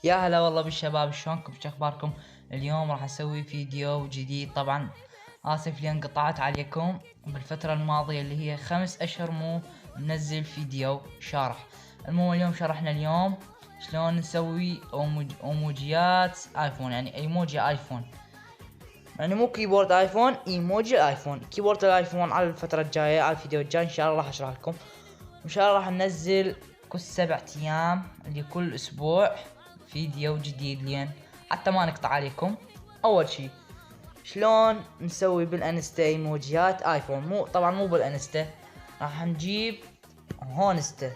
يا هلا والله بالشباب، شلونكم؟ شو اخباركم؟ اليوم راح اسوي فيديو جديد. طبعا اسف لي انقطعت عليكم بالفترة الماضية اللي هي 5 اشهر مو منزل فيديو شرح. المهم اليوم شرحنا اليوم شلون نسوي اوموجيات ايفون، يعني ايموجي ايفون، يعني مو كيبورد ايفون، ايموجي ايفون. كيبورد الايفون على الفترة الجاية، على الفيديو الجاي ان شاء الله راح اشرح لكم. ان شاء الله راح ننزل كل 7 ايام لكل اسبوع فيديو جديد، لين حتى ما نقطع عليكم. اول شي شلون نسوي بالانستا ايموجيات ايفون، مو بالانستا، راح نجيب هونستا.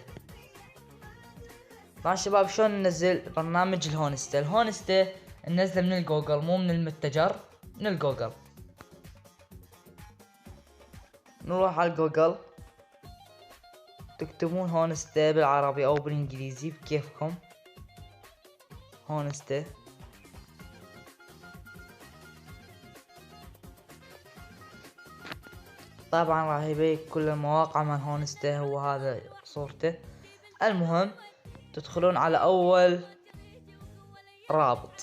طبعا شباب شلون ننزل برنامج الهونستا ننزله من الجوجل، مو من المتجر، من الجوجل. نروح على الجوجل، تكتبون هونستا بالعربي او بالانجليزي بكيفكم. هونستا طبعا راح يبيك كل المواقع من هونستا، هو هذا صورته. المهم تدخلون على اول رابط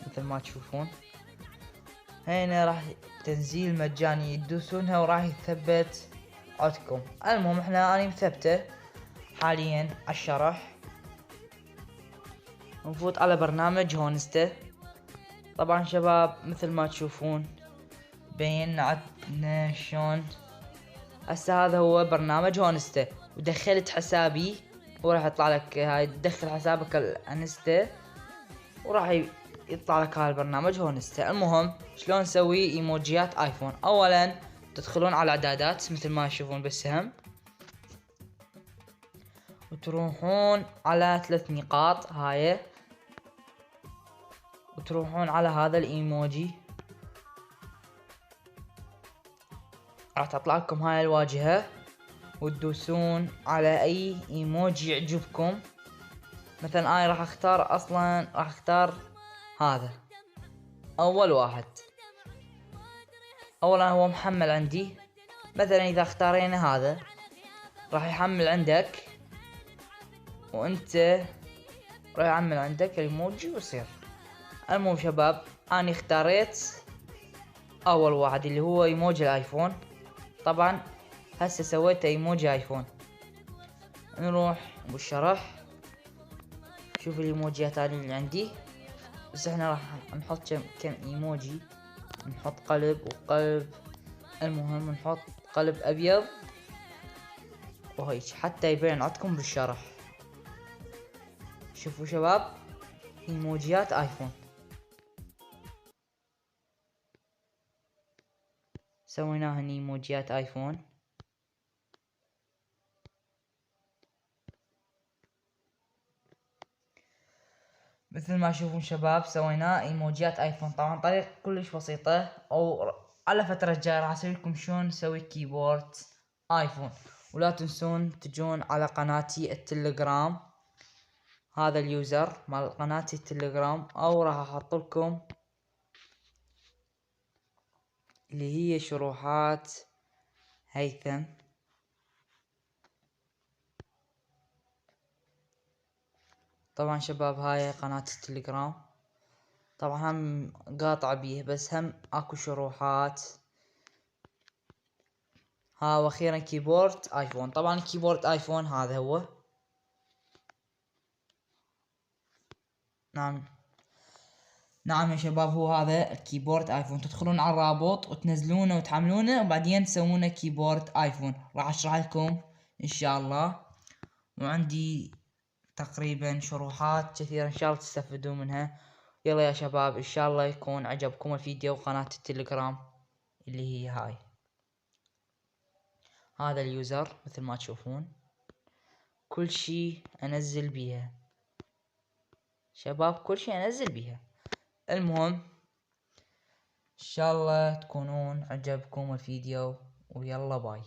مثل ما تشوفون هنا، راح تنزيل مجاني تدوسونها وراح يثبت عندكم. المهم انا مثبته حاليا على الشرح. نفوت على برنامج هونستا. طبعا شباب مثل ما تشوفون بين عندنا شلون. هسه هذا هو برنامج هونستا، ودخلت حسابي وراح يطلع لك هاي، تدخل حسابك الانستا وراح يطلع لك هذا البرنامج هونستا. المهم شلون نسوي ايموجيات ايفون. اولا تدخلون على اعدادات مثل ما تشوفون بالسهم، وتروحون على 3 نقاط هاي، وتروحون على هذا الايموجي، راح تطلع لكم هاي الواجهة، وتدوسون على اي ايموجي يعجبكم. مثلا انا راح اختار هذا اول واحد. اولا هو محمل عندي، مثلا اذا اختارينا هذا راح يحمل عندك، وانت راح يعمل عندك الايموجي ويصير. المهم شباب انا اختاريت اول واحد اللي هو ايموجي الايفون. طبعا هسه سويت ايموجي ايفون. نروح بالشرح، شوف الايموجيات هذه اللي عندي. بس احنا راح نحط كم ايموجي. نحط قلب وقلب، المهم نحط قلب ابيض وهيك حتى يبين عندكم بالشرح. شوفوا شباب ايموجيات ايفون، سويناها ايموجيات ايفون. مثل ما تشوفون شباب سوينا ايموجيات ايفون. طبعا طريقة كلش بسيطة، او على فترة جاية راح اسوي لكم شلون نسوي كيبورد ايفون. ولا تنسون تجون على قناتي التليجرام، هذا اليوزر مال قناتي التليجرام، او راح احط لكم اللي هي شروحات هيثم. طبعا شباب هاي قناة التليجرام، طبعا هم قاطع بيه بس هم اكو شروحات. ها واخيرا كيبورد ايفون. طبعا كيبورد ايفون هذا هو. نعم يا شباب هو هذا الكيبورد ايفون. تدخلون على الرابط وتنزلونه وتحملونه، وبعدين تسوونه كيبورد ايفون. راح اشرح لكم ان شاء الله، وعندي تقريبا شروحات كثيرة ان شاء الله تستفيدون منها. يلا يا شباب ان شاء الله يكون عجبكم الفيديو. قناة التليجرام اللي هي هاي، هذا اليوزر مثل ما تشوفون، كل شي انزل بيها شباب، كل شي انزل بيها. المهم ان شاء الله تكونون عجبكم الفيديو، ويلا باي.